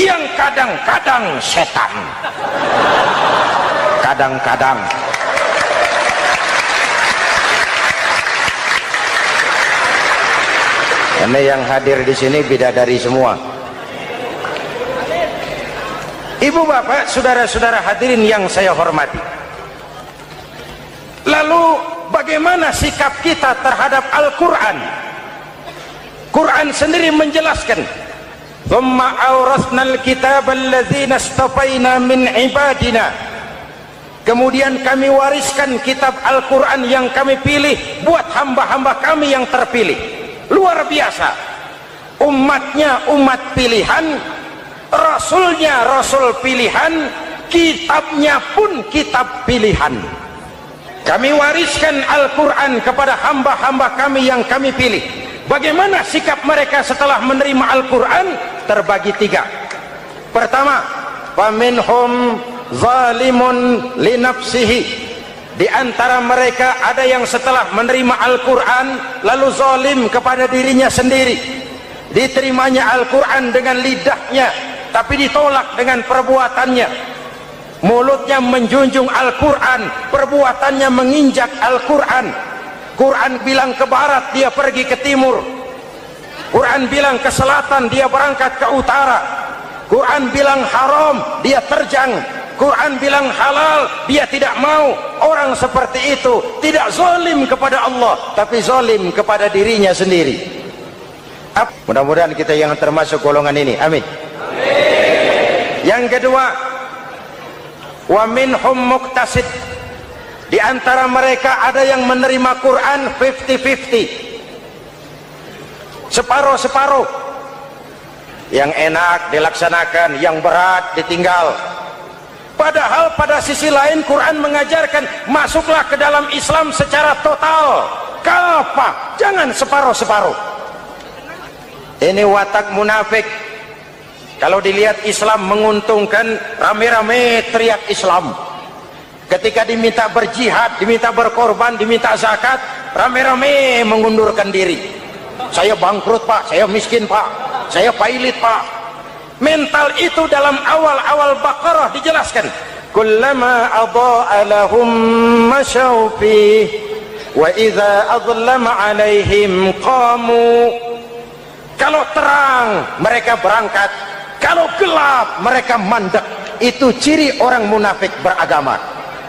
yang kadang-kadang setan. Kadang-kadang. Karena yang hadir di sini bidadari semua. Ibu bapak, saudara-saudara hadirin yang saya hormati. Lalu bagaimana sikap kita terhadap Al-Quran? Quran sendiri menjelaskan, "Tsumma awrasnal kitaba alladzina istafaina min ibadina." Kemudian kami wariskan kitab Al-Quran yang kami pilih buat hamba-hamba kami yang terpilih. Luar biasa. Umatnya umat pilihan, Rasulnya Rasul pilihan, kitabnya pun kitab pilihan. Kami wariskan Al-Quran kepada hamba-hamba kami yang kami pilih. Bagaimana sikap mereka setelah menerima Al-Quran? Terbagi tiga. Pertama, faminhum zalimun li nafsihi. Di antara mereka ada yang setelah menerima Al-Quran lalu zalim kepada dirinya sendiri. Diterimanya Al-Quran dengan lidahnya, tapi ditolak dengan perbuatannya. Mulutnya menjunjung Al-Quran, perbuatannya menginjak Al-Quran. Quran bilang ke barat, dia pergi ke timur. Quran bilang ke selatan, dia berangkat ke utara. Quran bilang haram, dia terjang. Quran bilang halal, dia tidak mau. Orang seperti itu tidak zalim kepada Allah, tapi zalim kepada dirinya sendiri. Mudah-mudahan kita yang termasuk golongan ini. Amin. Yang kedua, wa minhum muqtasid. Di antara mereka ada yang menerima Quran 50-50, separuh-separuh. Yang enak dilaksanakan, yang berat ditinggal. Padahal pada sisi lain Quran mengajarkan masuklah ke dalam Islam secara total, kafah, jangan separuh-separuh. Ini watak munafik. Kalau dilihat Islam menguntungkan, rame-rame teriak Islam. Ketika diminta berjihad, diminta berkorban, diminta zakat, rame-rame mengundurkan diri. Saya bangkrut pak, saya miskin pak, saya pailit pak. Mental itu dalam awal-awal Baqarah dijelaskan. Kullama adha'a lahum masyaw fih wa idza adlama alaihim qamu. Kalau terang mereka berangkat, kalau gelap mereka mandek. Itu ciri orang munafik beragama.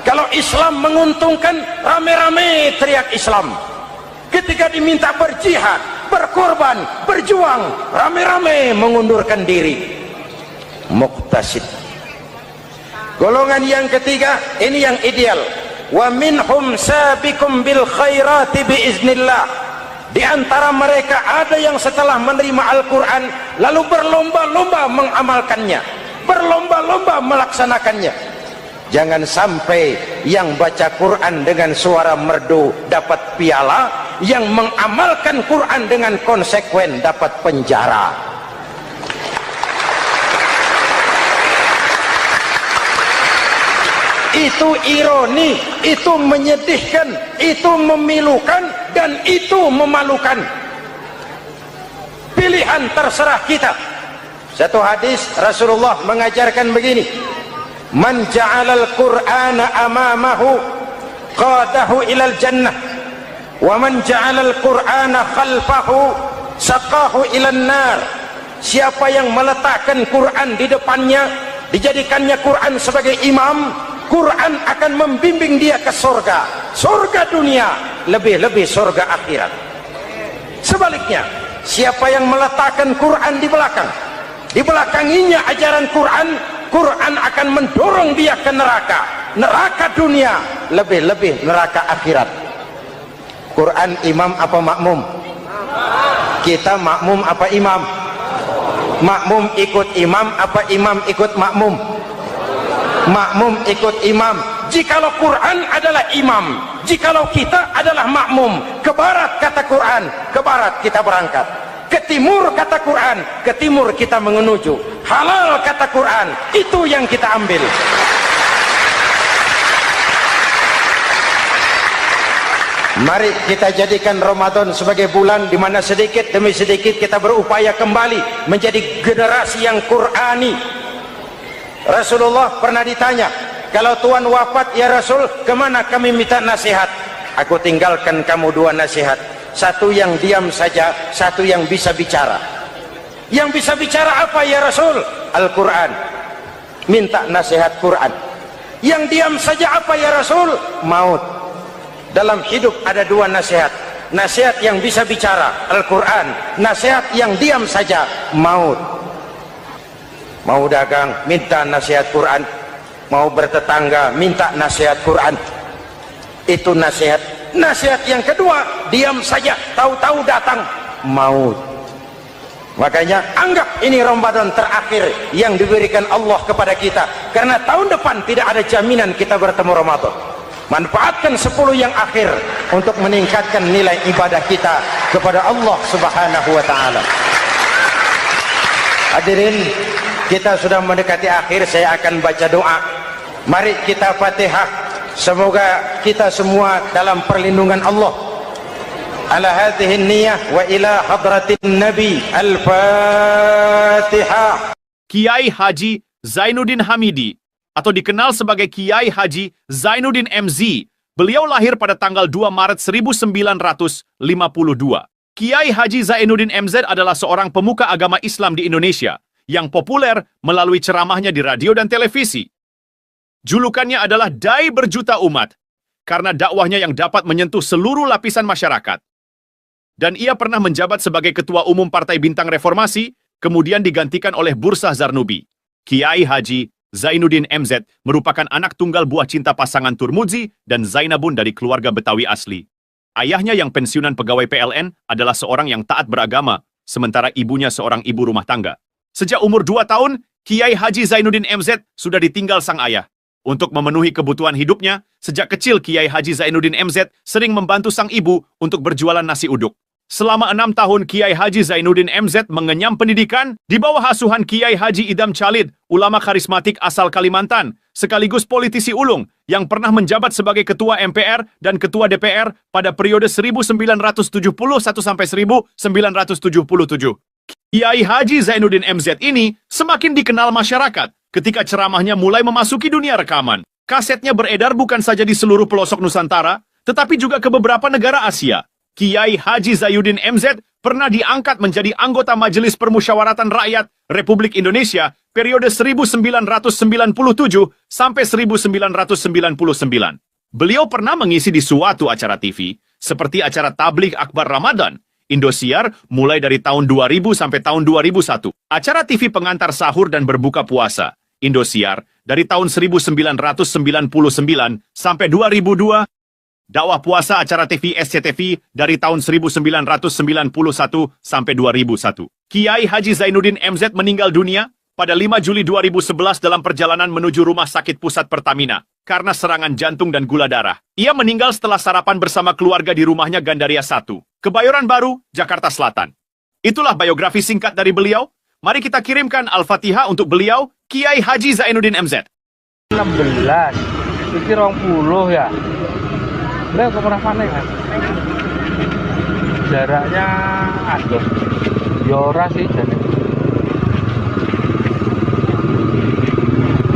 Kalau Islam menguntungkan, rame-rame teriak Islam. Ketika diminta berjihad, berkorban, berjuang, rame-rame mengundurkan diri. Muqtasid. Golongan yang ketiga, ini yang ideal. Wa minhum sabiqum bil khairati biiznillah. Di antara mereka ada yang setelah menerima Al-Quran lalu berlomba-lomba mengamalkannya, berlomba-lomba melaksanakannya. Jangan sampai yang baca Quran dengan suara merdu dapat piala, yang mengamalkan Quran dengan konsekuen dapat penjara. Itu ironi, itu menyedihkan, itu memilukan, dan itu memalukan. pilihan terserah kita. Satu hadis Rasulullah mengajarkan begini, man ja'alal qur'ana amamahu qadahu ilal jannah wa man ja'alal qur'ana khalfahu saqahu ilan nar. Siapa yang meletakkan Quran di depannya, dijadikannya Quran sebagai imam, Quran akan membimbing dia ke surga, surga dunia, lebih-lebih surga akhirat. Sebaliknya, siapa yang meletakkan Quran di belakang, dibelakanginya ajaran Quran, Quran akan mendorong dia ke neraka, neraka dunia, lebih-lebih neraka akhirat. Quran imam apa makmum? Kita makmum apa imam? Makmum ikut imam apa imam ikut makmum? Makmum ikut imam. Jikalau Quran adalah imam, jikalau kita adalah makmum, ke barat kata Quran, ke barat kita berangkat. Ke timur kata Quran, ke timur kita menuju. Halal kata Quran, itu yang kita ambil. Mari kita jadikan Ramadan sebagai bulan di mana sedikit demi sedikit kita berupaya kembali menjadi generasi yang Qurani. Rasulullah pernah ditanya, kalau Tuhan wafat ya Rasul, kemana kami minta nasihat? Aku tinggalkan kamu dua nasihat, satu yang diam saja, satu yang bisa bicara. Yang bisa bicara apa ya Rasul? Al-Quran. Minta nasihat Quran. Yang diam saja apa ya Rasul? Maut. Dalam hidup ada dua nasihat, nasihat yang bisa bicara Al-Quran, nasihat yang diam saja maut. Mau dagang minta nasihat Quran, mau bertetangga minta nasihat Quran, itu nasihat. Nasihat yang kedua diam saja, tahu-tahu datang maut. Makanya anggap ini Ramadan terakhir yang diberikan Allah kepada kita, karena tahun depan tidak ada jaminan kita bertemu Ramadan. Manfaatkan 10 yang akhir untuk meningkatkan nilai ibadah kita kepada Allah Subhanahu wa taala. Hadirin, kita sudah mendekati akhir, saya akan baca doa. Mari kita Fatihah. Semoga kita semua dalam perlindungan Allah. Ala hadhihi niyyah wa ila hadratin Nabi. Al-Fatihah. Kiai Haji Zainuddin Hamidi, atau dikenal sebagai Kiai Haji Zainuddin MZ. Beliau lahir pada tanggal 2 Maret 1952. Kiai Haji Zainuddin MZ adalah seorang pemuka agama Islam di Indonesia yang populer melalui ceramahnya di radio dan televisi. Julukannya adalah Dai Berjuta Umat, karena dakwahnya yang dapat menyentuh seluruh lapisan masyarakat. Dan ia pernah menjabat sebagai Ketua Umum Partai Bintang Reformasi, kemudian digantikan oleh Bursah Zarnubi. Kiai Haji Zainuddin MZ merupakan anak tunggal buah cinta pasangan Turmuzi dan Zainabun dari keluarga Betawi asli. Ayahnya yang pensiunan pegawai PLN adalah seorang yang taat beragama, sementara ibunya seorang ibu rumah tangga. Sejak umur 2 tahun, Kiai Haji Zainuddin MZ sudah ditinggal sang ayah. Untuk memenuhi kebutuhan hidupnya, sejak kecil Kiai Haji Zainuddin MZ sering membantu sang ibu untuk berjualan nasi uduk. Selama 6 tahun Kiai Haji Zainuddin MZ mengenyam pendidikan di bawah asuhan Kiai Haji Idam Chalid, ulama karismatik asal Kalimantan, sekaligus politisi ulung yang pernah menjabat sebagai Ketua MPR dan Ketua DPR pada periode 1971 sampai 1977. Kiai Haji Zainuddin MZ ini semakin dikenal masyarakat ketika ceramahnya mulai memasuki dunia rekaman. Kasetnya beredar bukan saja di seluruh pelosok Nusantara, tetapi juga ke beberapa negara Asia. Kiai Haji Zainuddin MZ pernah diangkat menjadi anggota Majelis Permusyawaratan Rakyat Republik Indonesia periode 1997 sampai 1999. Beliau pernah mengisi di suatu acara TV, seperti acara Tabligh Akbar Ramadan, Indosiar mulai dari tahun 2000 sampai tahun 2001. Acara TV pengantar sahur dan berbuka puasa, Indosiar, dari tahun 1999 sampai 2002. Dakwah puasa acara TV SCTV dari tahun 1991 sampai 2001. Kiai Haji Zainuddin MZ meninggal dunia pada 5 Juli 2011 dalam perjalanan menuju Rumah Sakit Pusat Pertamina karena serangan jantung dan gula darah. Ia meninggal setelah sarapan bersama keluarga di rumahnya Gandaria 1, Kebayoran Baru, Jakarta Selatan. Itulah biografi singkat dari beliau. Mari kita kirimkan Al-Fatihah untuk beliau, Kiai Haji Zainuddin MZ. 16, ini 20 ya. Udah, kok pernah panen kan? Jaraknya aduh Ya ora sih jane.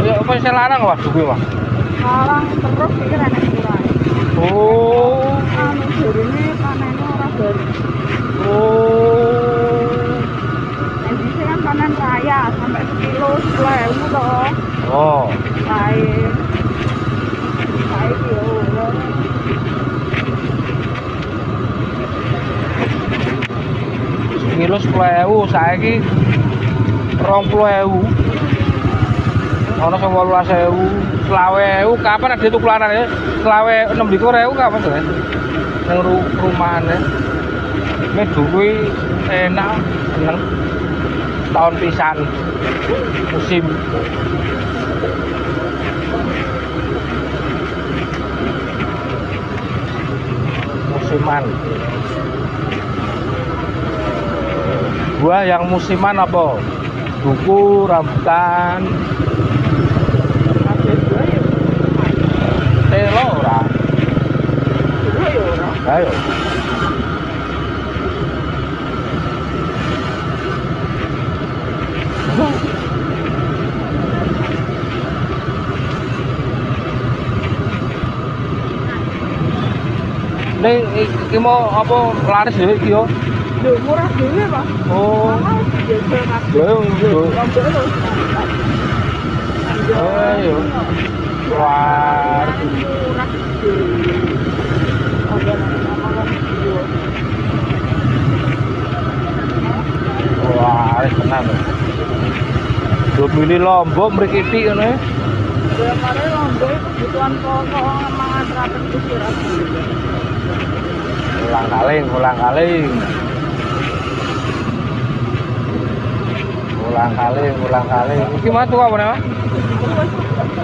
Ya apa sing larang Mas duwe Mas? Larang terus iki renek kurang. Oh. Anu jarine panene ora baru. Oh. Nek dhisik kan panen raya sampai sekilo 10.000 to. Oh. Lain. Saiki yo ora. Kilo 10.000 saiki 20.000. Ono sing 18.000, 20.000 kapan ada tukulan ya? 26.000 kapan tuh ya? Nang rumahane. Nek duwe enak seneng tahun pisan musim musiman. Buah yang musiman apa? Duku, rambutan, Kabeh dua yo. telo ora. Dua yo ora. Ayo. Ning iki mau apa laris dhewe iki yo? Lho murah dhewe, Pak. Oh. Mahal jajal kabeh. Lho, lho. Lombok lho. Ayo. Wah. Murah dhewe. Ada nama video. Wah, tenan. Domini Lombok mriki tik ngono ya. Ya mare lombok kebutuhan pokok mangan raten kusirat. Ulang kaling, ulang kaling. Ulang kaling, ulang kaling. Iki mah tuh apa nih, Mas?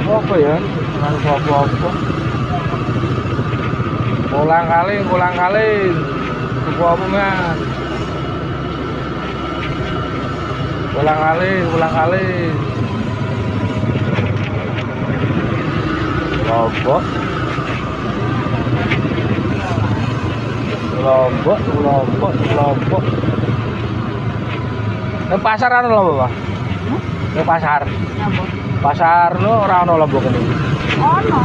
Apa ya? Apa-apa. Ulang kaling, ulang kaling. Apa Mas? Ulang kaling, ulang kaling. Lombok. Lombok, Lombok, Lombok. Nang pasar ana lho, Pak. Nang pasar. Napa? Pasar no ora ana Lombok kene. Ono,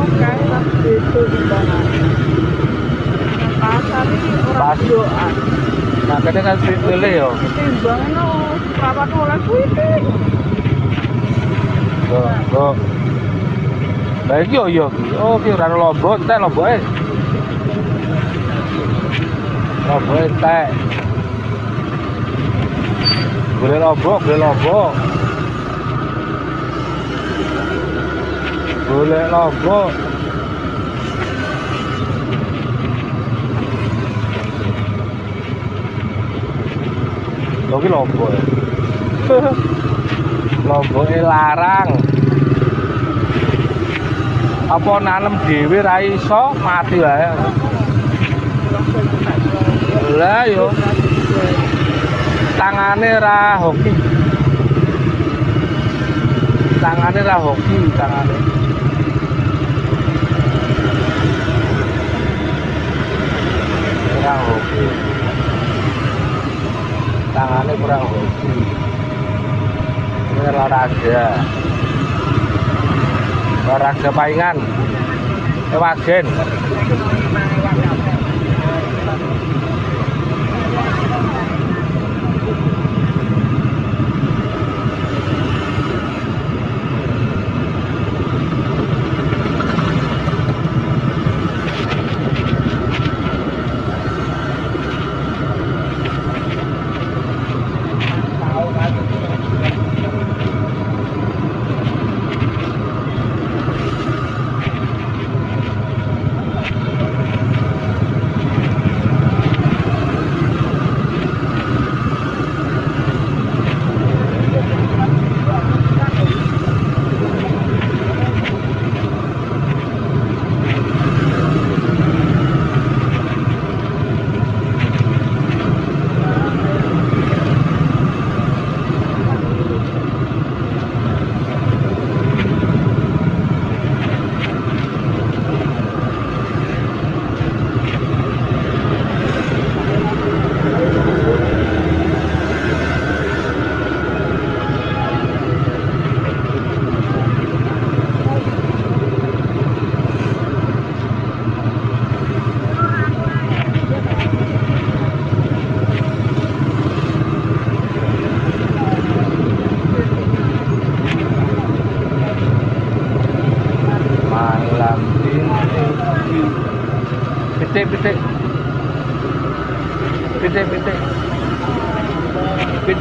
oke, tapi itu timbangan. Pasar ini ora Pas. doan. Nah, kene kan pilih yo. Timbangan no, rapat oleh kuwi. Lombok. Lah iki yo yo. Oh, ki ora ana Lombok, entek Lomboke. Lombok entek. Boleh Lombok, boleh Lombok. Boleh Lombok. Lagi Lombok ya. Lomboknya larang. Apa nanem dhewe ra iso mati wae. Lah yo. Tangane ra hoki. Tangane ra hoki, tangane. Kurang hoki. Tangannya kurang hoki. Ini olahraga. Olahraga paingan. Wagen.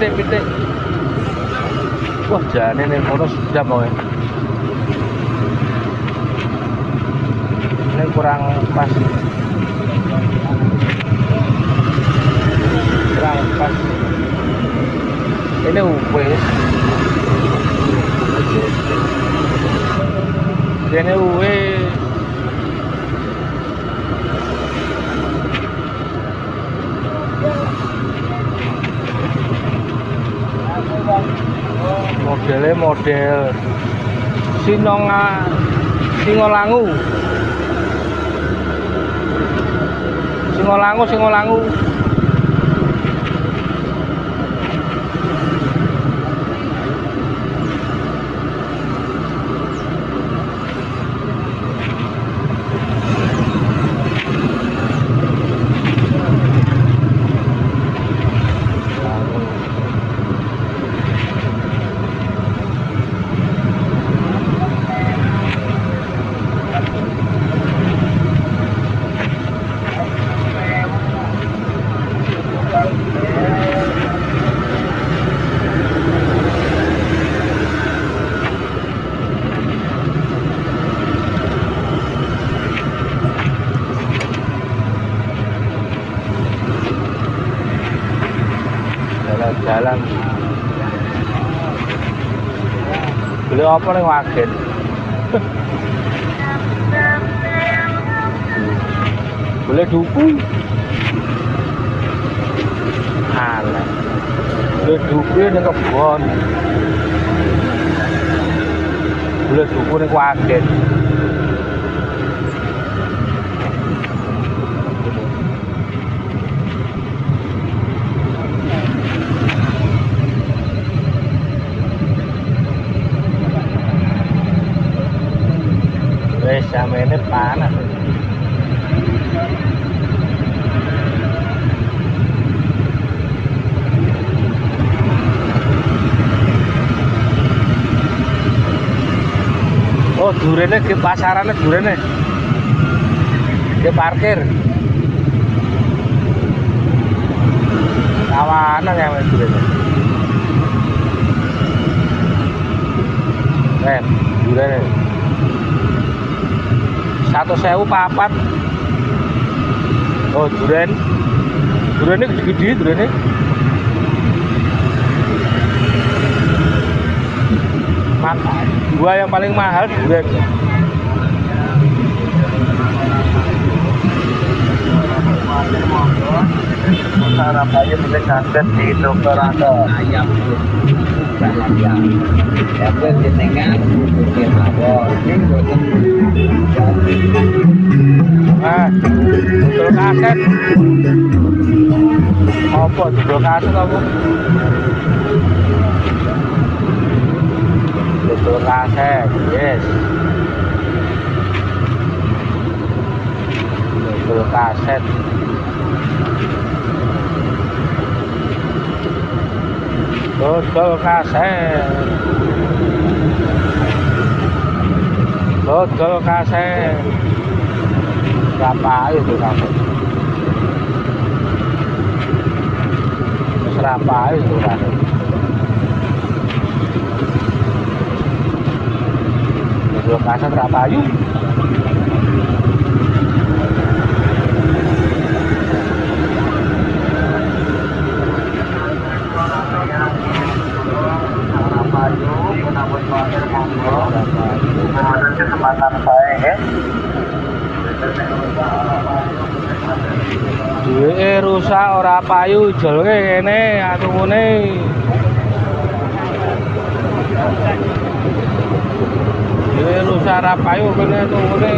pitik. Wah, jane ning kono sudah mau. Ini kurang pas. Kurang pas. Ini wis. Ini wis. Modelnya model Singolangu. Jalan-jalan. Beli apa nih wagen? Boleh duku. Alah. Boleh duku ning kebon. Boleh duku ning wagen. Wes samene panas. Oh, durene ke pasarane durene. Ke parkir. Kawanan ya wes durene. Durene. 1.000 papat. Oh, durene gede-gede durene. Gua yang paling mahal duren. Sarapannya bisa kaset di dokter Anda. Ayam. Ya kan jenengan bikin mawon. Dodol kaset. Apa dodol kaset apa? Dodol kaset, yes. Dodol kaset. Dodol kaset. Dodol kaset. Berapa itu kaset? Berapa itu kaset? Dodol kaset berapa ayu? Kesempatan saya ya. Duwe rusak ora payu jolke kene atungune. Duwe rusak ora payu kene atungune.